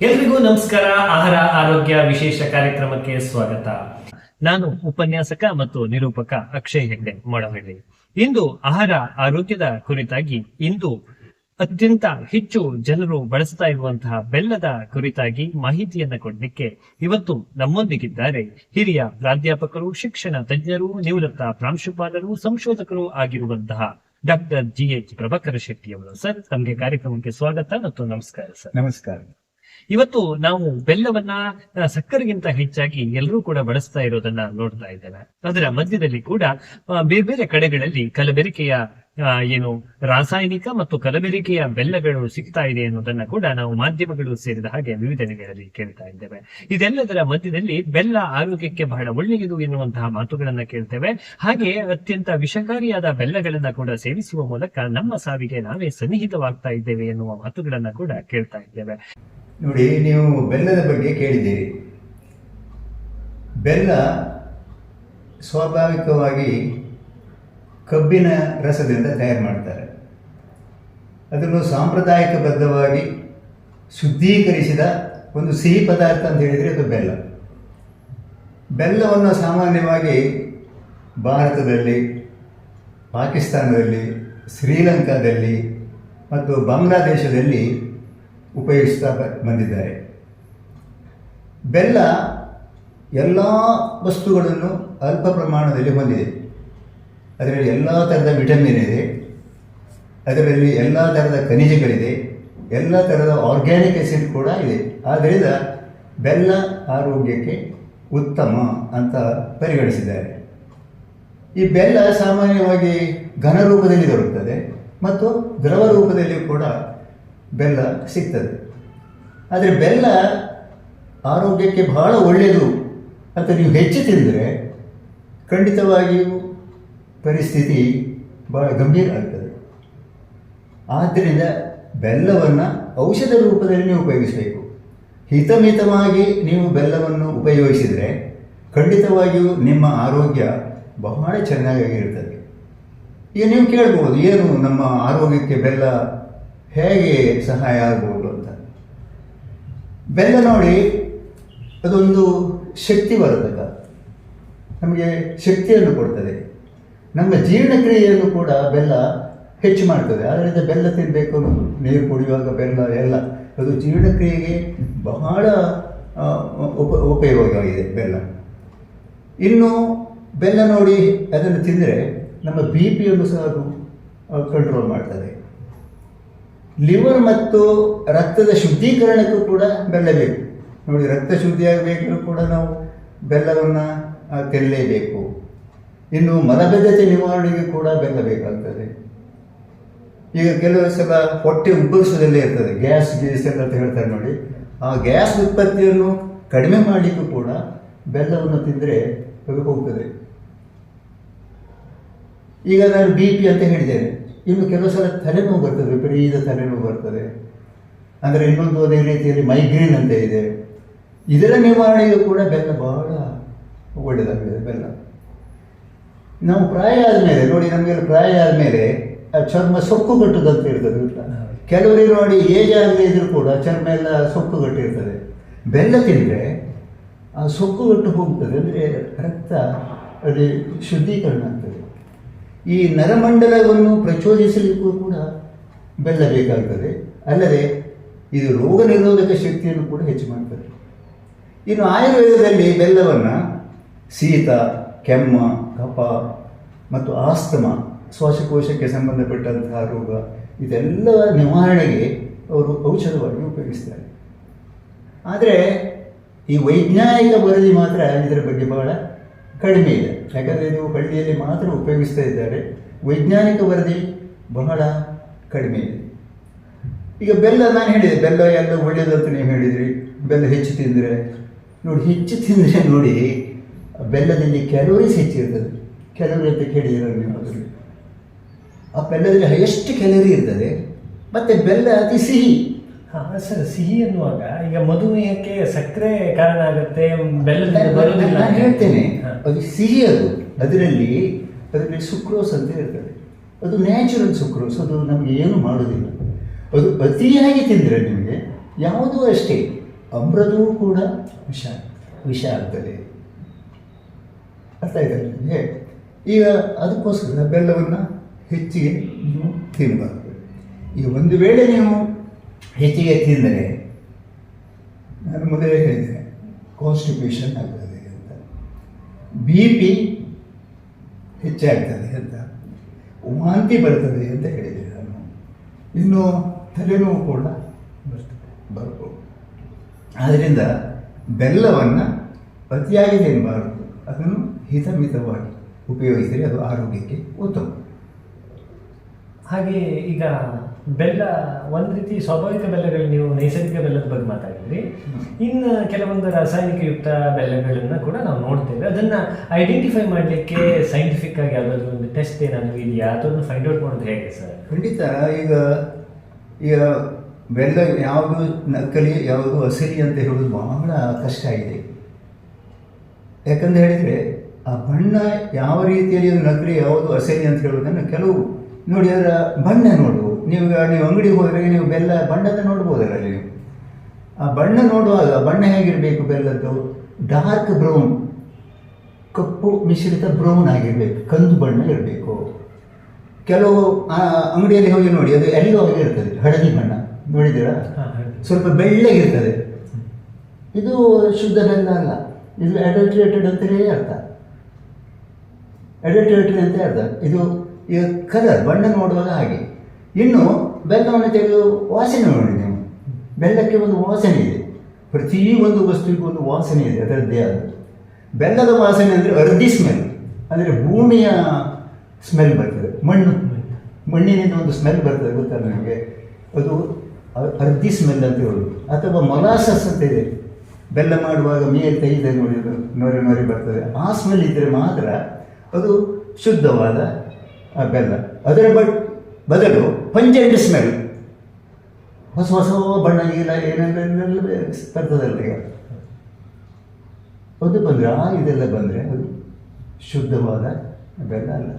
ಎಲ್ರಿಗೂ ನಮಸ್ಕಾರ. ಆಹಾರ ಆರೋಗ್ಯ ವಿಶೇಷ ಕಾರ್ಯಕ್ರಮಕ್ಕೆ ಸ್ವಾಗತ. ನಾನು ಉಪನ್ಯಾಸಕ ಮತ್ತು ನಿರೂಪಕ ಅಕ್ಷಯ್ ಹೆಗ್ಡೆ ಮಾಡಹಳ್ಳಿ. ಇಂದು ಆಹಾರ ಆರೋಗ್ಯದ ಕುರಿತಾಗಿ ಅತ್ಯಂತ ಹೆಚ್ಚು ಜನರು ಬಳಸ್ತಾ ಇರುವಂತಹ ಬೆಲ್ಲದ ಕುರಿತಾಗಿ ಮಾಹಿತಿಯನ್ನ ಕೊಡಲಿಕ್ಕೆ ಇವತ್ತು ನಮ್ಮೊಂದಿಗಿದ್ದಾರೆ ಹಿರಿಯ ಪ್ರಾಧ್ಯಾಪಕರು, ಶಿಕ್ಷಣ ತಜ್ಞರು, ನಿವೃತ್ತ ಪ್ರಾಂಶುಪಾಲರು, ಸಂಶೋಧಕರು ಆಗಿರುವಂತಹ ಡಾಕ್ಟರ್ GH ಪ್ರಭಾಕರ ಶೆಟ್ಟಿ ಅವರು. ಸರ್, ತಮಗೆ ಕಾರ್ಯಕ್ರಮಕ್ಕೆ ಸ್ವಾಗತ ಮತ್ತು ನಮಸ್ಕಾರ ಸರ್. ನಮಸ್ಕಾರ. ಇವತ್ತು ನಾವು ಬೆಲ್ಲವನ್ನ ಸಕ್ಕರೆಗಿಂತ ಹೆಚ್ಚಾಗಿ ಎಲ್ಲರೂ ಕೂಡ ಬಳಸ್ತಾ ಇರೋದನ್ನ ನೋಡ್ತಾ ಇದ್ದೇವೆ. ಅದರ ಮಧ್ಯದಲ್ಲಿ ಕೂಡ ಬೇರೆ ಬೇರೆ ಕಡೆಗಳಲ್ಲಿ ಕಲಬೆರಕೆಯ ರಾಸಾಯನಿಕ ಮತ್ತು ಕಲಬೆರಕೆಯ ಬೆಲ್ಲಗಳು ಸಿಗ್ತಾ ಇದೆ ಅನ್ನೋದನ್ನ ಕೂಡ ನಾವು ಮಾಧ್ಯಮಗಳು ಸೇರಿದ ಹಾಗೆ ವಿವಿಧೆಡೆಗಳಲ್ಲಿ ಕೇಳ್ತಾ ಇದ್ದೇವೆ. ಇದೆಲ್ಲದರ ಮಧ್ಯದಲ್ಲಿ ಬೆಲ್ಲ ಆರೋಗ್ಯಕ್ಕೆ ಬಹಳ ಒಳ್ಳೆಯದು ಎನ್ನುವಂತಹ ಮಾತುಗಳನ್ನ ಕೇಳ್ತೇವೆ. ಹಾಗೆ ಅತ್ಯಂತ ವಿಷಕಾರಿಯಾದ ಬೆಲ್ಲಗಳನ್ನ ಕೂಡ ಸೇವಿಸುವ ಮೂಲಕ ನಮ್ಮ ಸಾವಿಗೆ ನಾವೇ ಸನ್ನಿಹಿತವಾಗ್ತಾ ಇದ್ದೇವೆ ಎನ್ನುವ ಮಾತುಗಳನ್ನ ಕೂಡ ಕೇಳ್ತಾ ಇದ್ದೇವೆ. ನೋಡಿ, ನೀವು ಬೆಲ್ಲದ ಬಗ್ಗೆ ಕೇಳಿದ್ದೀರಿ. ಬೆಲ್ಲ ಸ್ವಾಭಾವಿಕವಾಗಿ ಕಬ್ಬಿನ ರಸದಿಂದ ತಯಾರು ಮಾಡ್ತಾರೆ. ಅದನ್ನು ಸಾಂಪ್ರದಾಯಿಕಬದ್ಧವಾಗಿ ಶುದ್ಧೀಕರಿಸಿದ ಒಂದು ಸಿಹಿ ಪದಾರ್ಥ ಅಂತ ಹೇಳಿದರೆ ಅದು ಬೆಲ್ಲ. ಬೆಲ್ಲವನ್ನು ಸಾಮಾನ್ಯವಾಗಿ ಭಾರತದಲ್ಲಿ, ಪಾಕಿಸ್ತಾನದಲ್ಲಿ, ಶ್ರೀಲಂಕಾದಲ್ಲಿ ಮತ್ತು ಬಾಂಗ್ಲಾದೇಶದಲ್ಲಿ ಉಪಯೋಗಿಸ್ತಾ ಬಂದಿದ್ದಾರೆ. ಬೆಲ್ಲ ಎಲ್ಲ ವಸ್ತುಗಳನ್ನು ಅಲ್ಪ ಪ್ರಮಾಣದಲ್ಲಿ ಹೊಂದಿದೆ. ಅದರಲ್ಲಿ ಎಲ್ಲ ಥರದ ವಿಟಮಿನ್ ಇದೆ, ಅದರಲ್ಲಿ ಎಲ್ಲ ಥರದ ಖನಿಜಗಳಿದೆ, ಎಲ್ಲ ಥರದ ಆರ್ಗ್ಯಾನಿಕ್ ಆಸಿಡ್ ಕೂಡ ಇದೆ. ಆದ್ದರಿಂದ ಬೆಲ್ಲ ಆರೋಗ್ಯಕ್ಕೆ ಉತ್ತಮ ಅಂತ ಪರಿಗಣಿಸಿದ್ದಾರೆ. ಈ ಬೆಲ್ಲ ಸಾಮಾನ್ಯವಾಗಿ ಘನ ರೂಪದಲ್ಲಿ ದೊರಕುತ್ತದೆ ಮತ್ತು ದ್ರವ ರೂಪದಲ್ಲಿಯೂ ಕೂಡ ಬೆಲ್ಲ ಸಿಗ್ತದೆ. ಆದರೆ ಬೆಲ್ಲ ಆರೋಗ್ಯಕ್ಕೆ ಬಹಳ ಒಳ್ಳೆಯದು ಅಂತ ನೀವು ಹೆಚ್ಚು ತಿಂದರೆ ಖಂಡಿತವಾಗಿಯೂ ಪರಿಸ್ಥಿತಿ ಬಹಳ ಗಂಭೀರ ಆಗ್ತದೆ. ಆದ್ದರಿಂದ ಬೆಲ್ಲವನ್ನು ಔಷಧ ರೂಪದಲ್ಲಿ ನೀವು ಉಪಯೋಗಿಸಬೇಕು. ಹಿತಮಿತವಾಗಿ ನೀವು ಬೆಲ್ಲವನ್ನು ಉಪಯೋಗಿಸಿದರೆ ಖಂಡಿತವಾಗಿಯೂ ನಿಮ್ಮ ಆರೋಗ್ಯ ಬಹಳ ಚೆನ್ನಾಗಿರುತ್ತದೆ. ಈಗ ನೀವು ಕೇಳ್ಬೋದು, ಏನು ನಮ್ಮ ಆರೋಗ್ಯಕ್ಕೆ ಬೆಲ್ಲ ಹೇಗೆ ಸಹಾಯ ಆಗ್ಬೋದು ಅಂತ. ಬೆಲ್ಲ ನೋಡಿ, ಅದೊಂದು ಶಕ್ತಿವರ್ಧಕ, ನಮಗೆ ಶಕ್ತಿಯನ್ನು ಕೊಡ್ತದೆ. ನಮ್ಮ ಜೀರ್ಣಕ್ರಿಯೆಯನ್ನು ಕೂಡ ಬೆಲ್ಲ ಹೆಚ್ಚು ಮಾಡ್ತದೆ. ಆದ್ದರಿಂದ ಬೆಲ್ಲ ತಿನ್ನಬೇಕು, ನೀರು ಕುಡಿಯುವಾಗ ಬೆಲ್ಲ ಎಲ್ಲ ಅದು ಜೀರ್ಣಕ್ರಿಯೆಗೆ ಬಹಳ ಉಪಯೋಗವಾಗಿದೆ ಬೆಲ್ಲ. ಇನ್ನು ಬೆಲ್ಲ ನೋಡಿ, ಅದನ್ನು ತಿಂದರೆ ನಮ್ಮ BP ಸಹ ಅದು ಕಂಟ್ರೋಲ್ ಮಾಡ್ತದೆ. ಲಿವರ್ ಮತ್ತು ರಕ್ತದ ಶುದ್ಧೀಕರಣಕ್ಕೂ ಕೂಡ ಬೆಲ್ಲ ಬೇಕು. ನೋಡಿ, ರಕ್ತ ಶುದ್ಧಿಯಾಗಬೇಕು ಕೂಡ ನಾವು ಬೆಲ್ಲವನ್ನು ತಿನ್ನಲೇಬೇಕು. ಇನ್ನು ಮಲಬದ್ಧತೆ ನಿವಾರಣೆಗೆ ಕೂಡ ಬೆಲ್ಲ ಬೇಕಾಗ್ತದೆ. ಈಗ ಕೆಲವು ಸಲ ಹೊಟ್ಟೆ ಉಬ್ಬರಿಸೋದಲ್ಲೇ ಇರ್ತದೆ, ಗ್ಯಾಸ್ ಅಂತ ಹೇಳ್ತಾರೆ ನೋಡಿ. ಆ ಗ್ಯಾಸ್ ಉತ್ಪತ್ತಿಯನ್ನು ಕಡಿಮೆ ಮಾಡಲಿಕ್ಕೂ ಕೂಡ ಬೆಲ್ಲವನ್ನು ತಿಂದರೆ ಅದು ಹೋಗ್ತದೆ. ಈಗ ನಾನು BP ಅಂತ ಹೇಳಿದ್ದೇನೆ. ಇನ್ನು ಕೆಲವು ಸಲ ತಲೆನೋವು ಬರ್ತದೆ, ವಿಪರೀತ ತಲೆನೋವು ಬರ್ತದೆ. ಅಂದರೆ ಇನ್ನೊಂದು ಅದೇ ರೀತಿಯಲ್ಲಿ ಮೈಗ್ರೇನ್ ಅಂತ ಇದೆ. ಇದರ ನಿವಾರಣೆಗೂ ಕೂಡ ಬೆಲ್ಲ ಬಹಳ ಒಳ್ಳೆಯದಾಗಿದೆ. ಬೆಲ್ಲ ನಾವು ಪ್ರಾಯ ಆದಮೇಲೆ ನೋಡಿ, ನಮಗೆಲ್ಲ ಪ್ರಾಯ ಆದಮೇಲೆ ಚರ್ಮ ಸೊಕ್ಕು ಕಟ್ಟುದಂತ ಇರ್ತದೆ. ಕೆಲವರಿಗೆ ನೋಡಿ, ಏಜ್ ಆಗದೆ ಇದ್ರೂ ಕೂಡ ಚರ್ಮ ಎಲ್ಲ ಸೊಕ್ಕು ಗಟ್ಟಿರ್ತದೆ. ಬೆಲ್ಲ ತಿಂದರೆ ಆ ಸೊಕ್ಕುಗಟ್ಟು ಹೋಗ್ತದೆ. ಅಂದರೆ ರಕ್ತ ಅಲ್ಲಿ ಶುದ್ಧೀಕರಣ ಆಗ್ತದೆ. ಈ ನರಮಂಡಲವನ್ನು ಪ್ರಚೋದಿಸಲಿಕ್ಕೂ ಕೂಡ ಬೆಲ್ಲ ಬೇಕಾಗ್ತದೆ. ಅಲ್ಲದೆ ಇದು ರೋಗ ನಿರೋಧಕ ಶಕ್ತಿಯನ್ನು ಕೂಡ ಹೆಚ್ಚು ಮಾಡ್ತದೆ. ಇನ್ನು ಆಯುರ್ವೇದದಲ್ಲಿ ಬೆಲ್ಲವನ್ನು ಶೀತ, ಕೆಮ್ಮ, ಕಫ ಮತ್ತು ಆಸ್ತಮ, ಶ್ವಾಸಕೋಶಕ್ಕೆ ಸಂಬಂಧಪಟ್ಟಂತಹ ರೋಗ, ಇದೆಲ್ಲ ನಿವಾರಣೆಗೆ ಅವರು ಔಷಧವಾಗಿ ಉಪಯೋಗಿಸ್ತಾರೆ. ಆದರೆ ಈ ವೈಜ್ಞಾನಿಕ ವರದಿ ಮಾತ್ರ ಇದರ ಬಗ್ಗೆ ಬಹಳ ಕಡಿಮೆ ಇದೆ. ಯಾಕಂದರೆ ಇದು ಹಳ್ಳಿಯಲ್ಲಿ ಮಾತ್ರ ಉಪಯೋಗಿಸ್ತಾ ಇದ್ದಾರೆ. ವೈಜ್ಞಾನಿಕ ವರದಿ ಬಹಳ ಕಡಿಮೆ ಇದೆ. ಈಗ ಬೆಲ್ಲ, ನಾನು ಹೇಳಿದೆ ಬೆಲ್ಲ ಎಲ್ಲ ಒಳ್ಳೆಯದು ಅಂತ ನೀವು ಹೇಳಿದ್ರಿ. ಬೆಲ್ಲ ಹೆಚ್ಚು ತಿಂದರೆ ನೋಡಿ, ಹೆಚ್ಚು ತಿಂದರೆ ನೋಡಿ ಬೆಲ್ಲದಲ್ಲಿ ಕ್ಯಾಲೋರೀಸ್ ಹೆಚ್ಚಿರ್ತದೆ. ಕ್ಯಾಲೋರಿ ಅಂತ ಕೇಳಿದ್ರೆ ನೀವು ಅದರಲ್ಲಿ ಆ ಬೆಲ್ಲದಲ್ಲಿ ಹೈಯೆಸ್ಟ್ ಕ್ಯಾಲೋರಿ ಇರ್ತದೆ. ಮತ್ತು ಬೆಲ್ಲ ಅತಿ ಸಿಹಿ. ಸರ್, ಸಿಹಿ ಅನ್ನುವಾಗ ಈಗ ಮಧುಮೇಹಕ್ಕೆ ಸಕ್ಕರೆ ಕಾರಣ ಆಗುತ್ತೆ, ಬೆಲ್ಲದಿಂದ ಬರೋದಿಲ್ಲ. ನಾನು ಹೇಳ್ತೇನೆ, ಅದು ಸಿಹಿ. ಅದರಲ್ಲಿ ಸುಕ್ರೋಸ್ ಅಂತ ಇರ್ತದೆ. ಅದು ನ್ಯಾಚುರಲ್ ಸುಕ್ರೋಸ್. ಅದು ನಮಗೆ ಏನು ಮಾಡೋದಿಲ್ಲ. ಅದು ಅತಿಯಾಗಿ ತಿಂದರೆ ನಿಮಗೆ ಯಾವುದೂ ಅಷ್ಟೇ ಅಮೃತವೂ ಕೂಡ ವಿಷ ಆಗ್ತದೆ. ಅರ್ಥ ಆಯ್ತಾ ನಿಮಗೆ? ಈಗ ಅದಕ್ಕೋಸ್ಕರ ಬೆಲ್ಲವನ್ನು ಹೆಚ್ಚಿಗೆ ನೀವು ತಿನ್ನಬಾರ್ದು. ಈಗ ಒಂದು ವೇಳೆ ನೀವು ಹೆಚ್ಚಿಗೆ ತಿಂದರೆ, ನಾನು ಮೊದಲೇ ಹೇಳಿದ್ದೇನೆ, ಕಾನ್ಸ್ಟಿಪೇಷನ್ ಆಗ್ತದೆ ಅಂತ, BP ಹೆಚ್ಚಾಗ್ತದೆ ಅಂತ, ವಾಂತಿ ಬರ್ತದೆ ಅಂತ ಹೇಳಿದೆ ನಾನು. ಇನ್ನು ತಲೆನೋವು ಕೂಡ ಬರ್ಬೋದು. ಆದ್ದರಿಂದ ಬೆಲ್ಲವನ್ನು ಅತಿಯಾಗಿ ತಿನ್ನಬಾರದು, ಅದನ್ನು ಹಿತಮಿತವಾಗಿ ಉಪಯೋಗಿಸಿದರೆ ಅದು ಆರೋಗ್ಯಕ್ಕೆ ಉತ್ತಮ. ಹಾಗೆ ಈಗ ಬೆಲ್ಲ ಒಂದು ರೀತಿ ಸ್ವಾಭಾವಿಕ ಬೆಲ್ಲಗಳು, ನೀವು ನೈಸರ್ಗಿಕ ಬೆಲ್ಲದ ಬಗ್ಗೆ ಮಾತಾಡಿದ್ರಿ. ಇನ್ನು ಕೆಲವೊಂದು ರಾಸಾಯನಿಕಯುಕ್ತ ಬೆಲ್ಲಗಳನ್ನು ಕೂಡ ನಾವು ನೋಡ್ತೇವೆ. ಅದನ್ನು ಐಡೆಂಟಿಫೈ ಮಾಡಲಿಕ್ಕೆ ಸೈಂಟಿಫಿಕ್ ಆಗಿ ಯಾವುದಾದ್ರೂ ಒಂದು ಟೆಸ್ಟ್ ಏನಾದರೂ ಇದೆಯಾ, ಅದನ್ನು ಫೈಂಡ್ ಔಟ್ ಮಾಡೋದು ಹೇಗೆ ಸರ್? ಖಂಡಿತ. ಈಗ ಬೆಲ್ಲ ಯಾವುದು ನಕಲಿ ಯಾವುದು ಅಸಲಿ ಅಂತ ಹೇಳೋದು ಬಹಳ ಕಷ್ಟ ಆಗಿದೆ. ಯಾಕಂತ ಹೇಳಿದರೆ ಆ ಬಣ್ಣ ಯಾವ ರೀತಿಯಲ್ಲಿ ನಕಲಿ ಯಾವುದು ಅಸಲಿ ಅಂತ ಹೇಳೋದನ್ನು ಕೆಲವು ನೋಡಿ, ಅದರ ಬಣ್ಣ ನೋಡು. ನೀವು ಅಂಗಡಿಗೆ ಹೋದರೆ ನೀವು ಬೆಲ್ಲ ಬಣ್ಣದ ನೋಡ್ಬೋದಲ್ಲ ನೀವು. ಆ ಬಣ್ಣ ನೋಡುವಾಗ ಬಣ್ಣ ಹೇಗಿರಬೇಕು ಬೆಲ್ಲದ್ದು? ಡಾರ್ಕ್ ಬ್ರೌನ್, ಕಪ್ಪು ಮಿಶ್ರಿತ ಬ್ರೌನ್ ಆಗಿರಬೇಕು, ಕಂದು ಬಣ್ಣ ಇರಬೇಕು. ಕೆಲವು ಅಂಗಡಿಯಲ್ಲಿ ಹೋಗಿ ನೋಡಿ, ಅದು ಎಲ್ಲೋ ಆಗಿರ್ತದೆ, ಹಳದಿ ಬಣ್ಣ ನೋಡಿದ್ದೀರಾ? ಸ್ವಲ್ಪ ಬೆಳ್ಳಗಿರ್ತದೆ. ಇದು ಶುದ್ಧ ಬೆಲ್ಲ ಅಲ್ಲ, ಇದು ಅಡಲ್ಟ್ರೇಟೆಡ್ ಅಂತಲೇ ಅರ್ಥ. ಅಡಲ್ಟ್ರೇಟೆಡ್ ಅಂತ ಅರ್ಥ. ಇದು ಈಗ ಕಲರ್ ಬಣ್ಣ ನೋಡುವಾಗ ಹಾಗೆ. ಇನ್ನು ಬೆಲ್ಲವನ್ನು ತೆಗೆದು ವಾಸನೆ ನೋಡಿ ನೀವು. ಬೆಲ್ಲಕ್ಕೆ ಒಂದು ವಾಸನೆ ಇದೆ, ಪ್ರತಿಯೊಂದು ವಸ್ತುವಿಗೂ ಒಂದು ವಾಸನೆ ಇದೆ, ಅದರದ್ದೇ ಆದ. ಬೆಲ್ಲದ ವಾಸನೆ ಅಂದರೆ ಅರ್ಧಿ ಸ್ಮೆಲ್, ಅಂದರೆ ಭೂಮಿಯ ಸ್ಮೆಲ್ ಬರ್ತದೆ, ಮಣ್ಣಿನಿಂದ ಒಂದು ಸ್ಮೆಲ್ ಬರ್ತದೆ, ಗೊತ್ತಲ್ಲ ನಿಮಗೆ? ಅದು ಅರ್ಧಿ ಸ್ಮೆಲ್ ಅಂತ ಹೇಳೋದು. ಅಥವಾ ಮೊಲಾಸಸ್ ಅಂತ ಇದೆ, ಬೆಲ್ಲ ಮಾಡುವಾಗ ಮೇಲೆ ತೆಗೆದ ನೋಡಿ ನೊರೆ ನೊರೆ ಬರ್ತದೆ, ಆ ಸ್ಮೆಲ್ ಇದ್ದರೆ ಮಾತ್ರ ಅದು ಶುದ್ಧವಾದ ಬೆಲ್ಲ. ಅದರ ಬದಲು ಪಂಜೆಂಟ್ ಸ್ಮೆಲ್, ಹೊಸ ಹೊಸ ಬಣ್ಣ ಇಲ್ಲ ಏನೆಲ್ಲ ಬರ್ತದಲ್ಲ ಈಗ, ಅದು ಬಂದರೆ ಇದೆಲ್ಲ ಬಂದರೆ ಅದು ಶುದ್ಧವಾದ ಬೆಲ್ಲ ಅಲ್ಲ.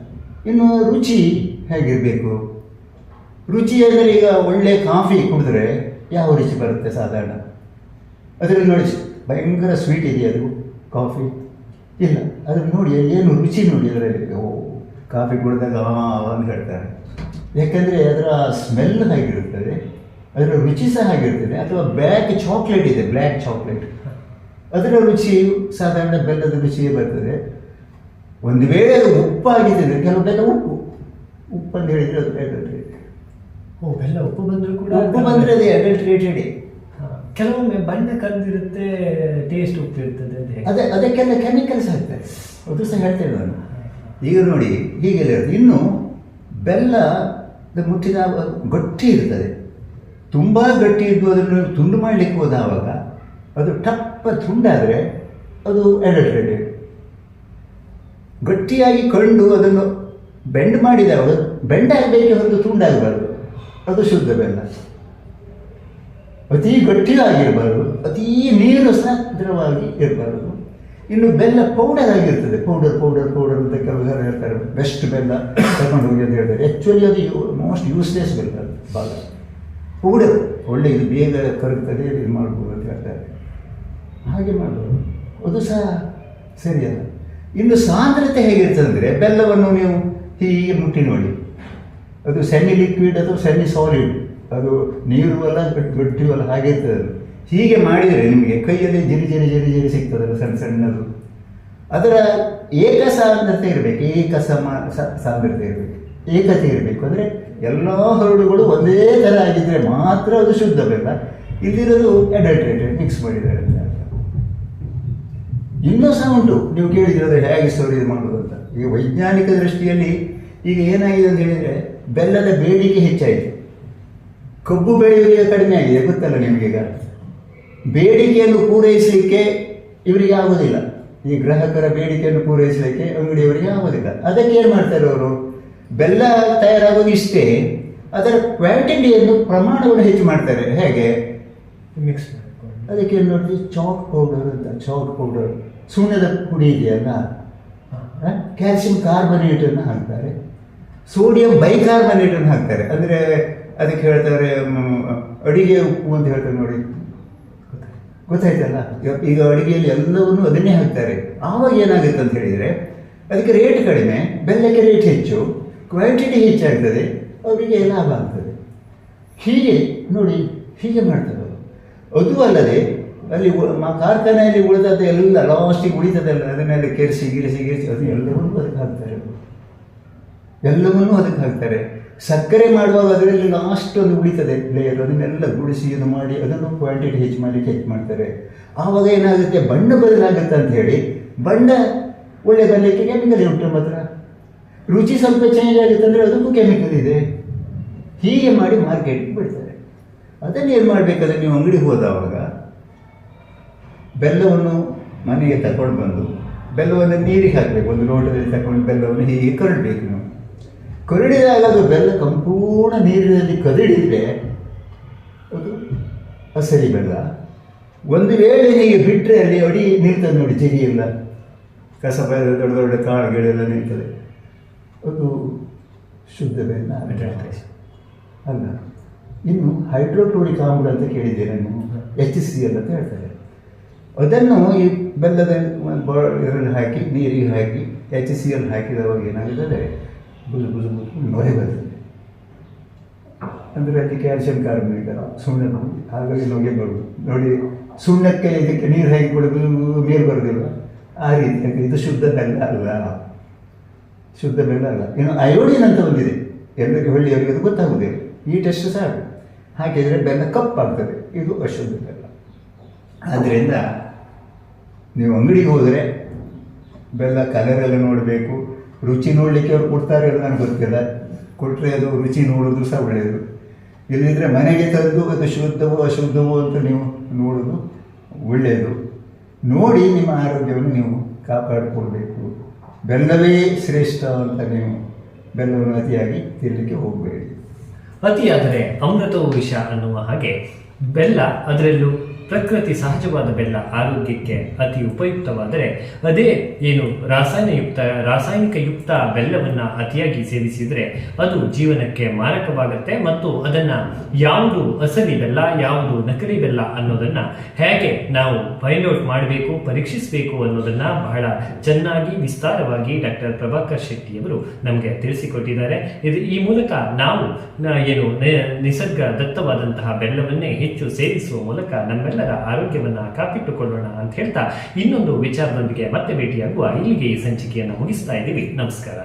ಇನ್ನು ರುಚಿ ಹೇಗಿರಬೇಕು? ರುಚಿ ಅಂದರೆ ಈಗ ಒಳ್ಳೆ ಕಾಫಿ ಕುಡಿದ್ರೆ ಯಾವ ರುಚಿ ಬರುತ್ತೆ ಸಾಧಾರಣ? ಅದರಲ್ಲಿ ನೋಡಿ, ಭಯಂಕರ ಸ್ವೀಟ್ ಇದೆಯಾ ಅದು ಕಾಫಿ? ಇಲ್ಲ. ಅದನ್ನು ನೋಡಿ, ಏನು ರುಚಿ ನೋಡಿ ಅದರಲ್ಲಿ. ಓ, ಕಾಫಿ ಕುಡಿದಾಗ ಅಂತ ಹೇಳ್ತಾರೆ. ಯಾಕೆಂದರೆ ಅದರ ಸ್ಮೆಲ್ ಹೇಗಿರುತ್ತದೆ, ಅದರ ರುಚಿ ಸಹ ಹಾಗಿರ್ತದೆ. ಅಥವಾ ಬ್ಲ್ಯಾಕ್ ಚಾಕ್ಲೇಟ್ ಇದೆ, ಬ್ಲ್ಯಾಕ್ ಚಾಕ್ಲೇಟ್, ಅದರ ರುಚಿ ಸಾಧಾರಣ ಬೆಲ್ಲದ ರುಚಿಯೇ ಬರ್ತದೆ. ಒಂದು ವೇಳೆ ಅದು ಉಪ್ಪಾಗಿದೆ ಅಂದರೆ, ಕೆಲವು ಬೆಲ್ಲ ಉಪ್ಪು ಅಂತ ಹೇಳಿದರೆ ಅದು ಅಡಲ್ಟ್ರೇಟೆಡ್. ಬೆಲ್ಲ ಉಪ್ಪು ಬಂದರೂ ಕೂಡ, ಉಪ್ಪು ಬಂದರೆ ಅದು ಅಡಲ್ಟ್ರೇಟೆಡ್. ಕೆಲವೊಮ್ಮೆ ಬಣ್ಣ ಕಂದಿರುತ್ತೆ, ಟೇಸ್ಟ್ ಉಪ್ಪು ಇರ್ತದೆ ಅಂತ ಅದಕ್ಕೆಲ್ಲ ಕೆಮಿಕಲ್ಸ್ ಹಾಕ್ತಾರೆ, ಅದು ಸಹ ಹೇಳ್ತೇವೆ ನಾನು. ಈಗ ನೋಡಿ ಹೀಗೆಲ್ಲ ಇರ್ತದೆ. ಇನ್ನು ಬೆಲ್ಲ ಮುಟ್ಟಿದ ಗಟ್ಟಿ ಇರ್ತದೆ, ತುಂಬ ಗಟ್ಟಿ ಇದ್ದು ಅದನ್ನು ತುಂಡು ಮಾಡಲಿಕ್ಕೆ ಹೋದಾವಾಗ ಅದು ಟಪ್ಪ ತುಂಡಾದರೆ ಅದು ಅಡಲ್ಟ್ರೇಟೆಡ್. ಗಟ್ಟಿಯಾಗಿ ಕಂಡು ಅದನ್ನು ಬೆಂಡ್ ಮಾಡಿದಾಗ ಬೆಂಡ್ ಆಗಬೇಕೆ ಹೊರತು ತುಂಡಾಗಬಾರ್ದು, ಅದು ಶುದ್ಧ ಬೆಲ್ಲ. ಅತೀ ಗಟ್ಟಿಯಾಗಿರಬಾರ್ದು, ಅತೀ ನೀರು ಸಹ ದ್ರವವಾಗಿ ಇರಬಾರ್ದು. ಇನ್ನು ಬೆಲ್ಲ ಪೌಡರ್ ಆಗಿರ್ತದೆ, ಪೌಡರ್ ಅಂತ ಕೆಲವು ಜನ ಹೇಳ್ತಾರೆ, ಬೆಸ್ಟ್ ಬೆಲ್ಲ ತಗೊಂಡು ಹೋಗಿ ಅಂತ ಹೇಳ್ತಾರೆ. ಆ್ಯಕ್ಚುಲಿ ಅದು ಮೋಸ್ಟ್ ಯೂಸ್ಲೆಸ್ ಬೆಲ್ಲ ಭಾಗ. ಪೌಡರ್ ಒಳ್ಳೆ ಇದು ಬೇಗ ಕರಗ್ತದೆ, ಇದು ಮಾಡ್ಬೋದು ಅಂತ ಹೇಳ್ತಾರೆ. ಹಾಗೆ ಮಾಡ್ಬೋದು, ಅದು ಸಹ ಸರಿಯಲ್ಲ. ಇನ್ನು ಸಾಂದ್ರತೆ ಹೇಗಿರ್ತದೆ ಅಂದರೆ, ಬೆಲ್ಲವನ್ನು ನೀವು ಹೀಗೆ ಮುಟ್ಟಿ ನೋಡಿ, ಅದು ಸೆಮಿ ಲಿಕ್ವಿಡ್ ಅಥವಾ ಸೆಮಿ ಸಾಲಿಡ್, ಅದು ನೀರು ಅಲ್ಲ ಗಟ್ಟಿಯೂ ಅಲ್ಲ, ಹಾಗೆ ಇರ್ತದೆ. ಅದು ಹೀಗೆ ಮಾಡಿದರೆ ನಿಮಗೆ ಕೈಯಲ್ಲಿ ಜರಿ ಜರಿ ಜರಿ ಜರಿ ಸಿಗ್ತದಲ್ಲ, ಸಣ್ಣ ಸಣ್ಣದು. ಅದರ ಸಾಂದ್ರತೆ ಇರಬೇಕು, ಸಾಂದ್ರತೆ ಇರಬೇಕು, ಏಕತೆ ಇರಬೇಕು. ಅಂದರೆ ಎಲ್ಲ ಹರಳುಗಳು ಒಂದೇ ಥರ ಆಗಿದ್ದರೆ ಮಾತ್ರ ಅದು ಶುದ್ಧ ಬೆಲ್ಲ. ಇಲ್ಲಿರೋದು ಅಡಲ್ಟ್ರೇಟೆಡ್, ಮಿಕ್ಸ್ ಮಾಡಿದ್ದಾರೆ ಅಂತ. ಇನ್ನೂ ಸಹ ಉಂಟು, ನೀವು ಕೇಳಿದ್ರೆ ಹೇಗೆ ಸ್ಟೋರೇಜ್ ಮಾಡೋದು ಅಂತ. ಈಗ ವೈಜ್ಞಾನಿಕ ದೃಷ್ಟಿಯಲ್ಲಿ ಈಗ ಏನಾಗಿದೆ ಅಂತ ಹೇಳಿದರೆ, ಬೆಲ್ಲದ ಬೇಡಿಕೆ ಹೆಚ್ಚಾಯಿತು, ಕಬ್ಬು ಬೆಳೆಯುವರಿಗೆ ಕಡಿಮೆ ಆಗಿದೆ, ಗೊತ್ತಲ್ಲ ನಿಮಗೀಗ. ಬೇಡಿಕೆಯನ್ನು ಪೂರೈಸಲಿಕ್ಕೆ ಇವರಿಗೆ ಆಗೋದಿಲ್ಲ, ಈ ಗ್ರಾಹಕರ ಬೇಡಿಕೆಯನ್ನು ಪೂರೈಸಲಿಕ್ಕೆ ಅಂಗಡಿಯವರಿಗೆ ಆಗೋದಿಲ್ಲ. ಅದಕ್ಕೆ ಏನು ಮಾಡ್ತಾರೆ ಅವರು? ಬೆಲ್ಲ ತಯಾರಾಗೋದು ಇಷ್ಟೇ, ಅದರ ಕ್ವಾಂಟಿಟಿಯನ್ನು ಪ್ರಮಾಣವನ್ನು ಹೆಚ್ಚು ಮಾಡ್ತಾರೆ. ಹೇಗೆ? ಮಿಕ್ಸ್ ಅದಕ್ಕೆ ಏನು ನೋಡಿ, ಚಾಕ್ ಪೌಡರ್ ಅಂತ. ಚಾಕ್ ಪೌಡರ್, ಸುಣ್ಣದ ಪುಡಿ ಇದೆಯಲ್ಲ, ಕ್ಯಾಲ್ಸಿಯಂ ಕಾರ್ಬನೇಟನ್ನು ಹಾಕ್ತಾರೆ, ಸೋಡಿಯಂ ಬೈಕಾರ್ಬನೇಟನ್ನು ಹಾಕ್ತಾರೆ. ಅಂದರೆ ಅದಕ್ಕೆ ಹೇಳ್ತಾರೆ ಅಡಿಗೆ ಉಪ್ಪು ಅಂತ ಹೇಳ್ತಾರೆ ನೋಡಿ, ಗೊತ್ತಾಯ್ತಲ್ಲ. ಈಗ ಅಡುಗೆಯಲ್ಲಿ ಎಲ್ಲವನ್ನೂ ಅದನ್ನೇ ಹಾಕ್ತಾರೆ. ಆವಾಗ ಏನಾಗುತ್ತೆ ಅಂತ ಹೇಳಿದರೆ ಅದಕ್ಕೆ ರೇಟ್ ಕಡಿಮೆ, ಬೆಲ್ಲಕ್ಕೆ ರೇಟ್ ಹೆಚ್ಚು, ಕ್ವಾಂಟಿಟಿ ಹೆಚ್ಚಾಗ್ತದೆ, ಅವರಿಗೆ ಲಾಭ ಆಗ್ತದೆ. ಹೀಗೆ ನೋಡಿ, ಹೀಗೆ ಮಾಡ್ತಾರೆ ಅವರು. ಅದು ಅಲ್ಲದೆ ಅಲ್ಲಿ ಕಾರ್ಖಾನೆಯಲ್ಲಿ ಉಳಿದದ್ದು ಎಲ್ಲ ಲಾಸ್ಟಿಗೆ ಉಳಿತದಲ್ಲ, ಅದನ್ನೆಲ್ಲ ಕೆರೆಸಿ ಅದು ಎಲ್ಲವನ್ನೂ ಅದಕ್ಕೆ ಹಾಕ್ತಾರೆ. ಎಲ್ಲವನ್ನೂ ಅದಕ್ಕೆ ಹಾಕ್ತಾರೆ. ಸಕ್ಕರೆ ಮಾಡುವಾಗ ಅದರಲ್ಲಿ ಲಾಸ್ಟ್ ಒಂದು ಉಳಿತದೆ ಲೇಯರ್, ಅದನ್ನೆಲ್ಲ ಗುಡಿಸಿ ಇದು ಮಾಡಿ ಅದನ್ನು ಕ್ವಾಂಟಿಟಿ ಹೆಚ್ಚು ಮಾಡ್ತಾರೆ. ಆವಾಗ ಏನಾಗುತ್ತೆ, ಬಣ್ಣ ಬದಲಾಗುತ್ತೆ ಅಂತ ಹೇಳಿ ಬಣ್ಣ ಒಳ್ಳೆ ಬರಲಿಕ್ಕೆ ಕೆಮಿಕಲ್ ಉಂಟು, ಮಾತ್ರ ರುಚಿ ಸ್ವಲ್ಪ ಚೇಂಜ್ ಆಗುತ್ತೆ ಅಂದರೆ ಅದಕ್ಕೂ ಕೆಮಿಕಲ್ ಇದೆ. ಹೀಗೆ ಮಾಡಿ ಮಾರ್ಕೆಟ್ಗೆ ಬಿಡ್ತಾರೆ. ಅದನ್ನು ಏನು ಮಾಡಬೇಕಾದ್ರೆ ನೀವು ಅಂಗಡಿಗೆ ಹೋದವಾಗ ಬೆಲ್ಲವನ್ನು ಮನೆಗೆ ತಗೊಂಡು ಬಂದು ಬೆಲ್ಲವನ್ನು ನೀರಿಗೆ ಹಾಕಬೇಕು. ಒಂದು ಲೋಟದಲ್ಲಿ ತಗೊಂಡು ಬೆಲ್ಲವನ್ನು ಹೀಗೆ ಕರಡಬೇಕು. ನೀವು ಕರಡಿದಾಗ ಅದು ಬೆಲ್ಲ ಸಂಪೂರ್ಣ ನೀರಿನಲ್ಲಿ ಕದಡಿದರೆ ಅದು ಹಸರಿ ಬೆಲ್ಲ. ಒಂದು ವೇಳೆ ಹೀಗೆ ಬಿಟ್ಟರೆ ಅಲ್ಲಿ ಅಡಿ ನಿಲ್ತದೆ ನೋಡಿ, ಜರಿ ಎಲ್ಲ ಕಸ ದೊಡ್ಡ ದೊಡ್ಡ ಕಾಳುಗಳೆಲ್ಲ ನಿಲ್ತದೆ, ಅದು ಶುದ್ಧ ಬೆಲ್ಲ ಅಲ್ಲ. ಇನ್ನು ಹೈಡ್ರೋಕ್ಲೋರಿಕ್ ಆಮ್ಲ ಅಂತ ಕೇಳಿದ್ದೇನೆ ನೀವು, HCl ಅಂತ ಹೇಳ್ತಾರೆ. ಅದನ್ನು ಈ ಬೆಲ್ಲದ ಇದರಲ್ಲಿ ಹಾಕಿ ನೀರಿಗೆ ಹಾಕಿ HCl ಹಾಕಿದವಾಗ ಏನಾಗುತ್ತದೆ, ಬುಜು ಬುಜು ಬುಜು ನೊರೆ ಬರ್ತದೆ. ಅಂದರೆ ಅಲ್ಲಿ ಕ್ಯಾಲ್ಸಿಯಂ ಕಾರ್ಬನೇಟ್ ಸುಣ್ಣ, ಹಾಗಾಗಿ ನೊಗೆ ಬರುವುದು ನೋಡಿ. ಸುಣ್ಣಕ್ಕೆ ಇದಕ್ಕೆ ನೀರು ಹಾಕಿ ಕೂಡ ನೀರು ಬರೋದಿಲ್ಲ, ಆ ರೀತಿ. ಇದು ಶುದ್ಧ ಬೆಲ್ಲ ಅಲ್ಲ, ಶುದ್ಧ ಬೆಲ್ಲ ಅಲ್ಲ. ಇನ್ನು ಅಯೋಡಿನ್ ಅಂತ ಒಂದಿದೆ, ಎಲ್ಲರಿಗೆ ಹಳ್ಳಿಯವರಿಗೆ ಅದು ಗೊತ್ತಾಗುವುದಿಲ್ಲ. ಈ ಟೆಸ್ಟ್ ಸಾಕು, ಹಾಕಿದರೆ ಬೆಲ್ಲ ಕಪ್ಪಾಗ್ತದೆ, ಇದು ಅಶುದ್ಧ ಬೆಲ್ಲ. ಆದ್ದರಿಂದ ನೀವು ಅಂಗಡಿಗೆ ಹೋದರೆ ಬೆಲ್ಲ ಕಲರೆಲ್ಲ ನೋಡಬೇಕು, ರುಚಿ ನೋಡಲಿಕ್ಕೆ ಅವ್ರು ಕೊಡ್ತಾರೆ ಅಂತ ನನಗೆ ಗೊತ್ತಿಲ್ಲ. ಕೊಟ್ಟರೆ ಅದು ರುಚಿ ನೋಡೋದು ಸಹ ಒಳ್ಳೆಯದು. ಇಲ್ಲದಿದ್ದರೆ ಮನೆಗೆ ತಂದು ಅದು ಶುದ್ಧವೋ ಅಶುದ್ಧವೋ ಅಂತ ನೀವು ನೋಡೋದು ಒಳ್ಳೆಯದು. ನೋಡಿ ನಿಮ್ಮ ಆರೋಗ್ಯವನ್ನು ನೀವು ಕಾಪಾಡಿಕೊಳ್ಬೇಕು. ಬೆಲ್ಲವೇ ಶ್ರೇಷ್ಠ ಅಂತ ನೀವು ಬೆಲ್ಲವನ್ನು ಅತಿಯಾಗಿ ತಿನ್ನಲಿಕ್ಕೆ ಹೋಗಬೇಡಿ. ಅತಿಯಾದರೆ ಅಮೃತವು ವಿಷ ಅನ್ನುವ ಹಾಗೆ ಬೆಲ್ಲ, ಅದರಲ್ಲೂ ಪ್ರಕೃತಿ ಸಹಜವಾದ ಬೆಲ್ಲ ಆರೋಗ್ಯಕ್ಕೆ ಅತಿ ಉಪಯುಕ್ತವಾದರೆ, ಅದೇ ಏನು ರಾಸಾಯನಿಕ ಯುಕ್ತ ಬೆಲ್ಲವನ್ನು ಅತಿಯಾಗಿ ಸೇವಿಸಿದರೆ ಅದು ಜೀವನಕ್ಕೆ ಮಾರಕವಾಗುತ್ತೆ. ಮತ್ತು ಅದನ್ನು ಯಾವುದು ಅಸಲಿ ಬೆಲ್ಲ, ಯಾವುದು ನಕಲಿ ಬೆಲ್ಲ ಅನ್ನೋದನ್ನು ಹೇಗೆ ನಾವು ಫೈಂಡ್ ಔಟ್ ಮಾಡಬೇಕು, ಪರೀಕ್ಷಿಸಬೇಕು ಅನ್ನೋದನ್ನು ಬಹಳ ಚೆನ್ನಾಗಿ ವಿಸ್ತಾರವಾಗಿ ಡಾಕ್ಟರ್ ಪ್ರಭಾಕರ್ ಶೆಟ್ಟಿಯವರು ನಮಗೆ ತಿಳಿಸಿಕೊಟ್ಟಿದ್ದಾರೆ. ಈ ಮೂಲಕ ನಾವು ಏನು ನಿಸರ್ಗ ದತ್ತವಾದಂತಹ ಬೆಲ್ಲವನ್ನೇ ಹೆಚ್ಚು ಸೇವಿಸುವ ಮೂಲಕ ನಮ್ಮೆಲ್ಲರ ಆರೋಗ್ಯವನ್ನು ಕಾಪಿಟ್ಟುಕೊಳ್ಳೋಣ ಅಂತ ಹೇಳ್ತಾ ಇನ್ನೊಂದು ವಿಚಾರದೊಂದಿಗೆ ಮತ್ತೆ ಭೇಟಿಯಾಗುವ ಇಲ್ಲಿಗೆ ಈ ಸಂಚಿಕೆಯನ್ನು ಮುಗಿಸ್ತಾ ಇದ್ದೀವಿ. ನಮಸ್ಕಾರ.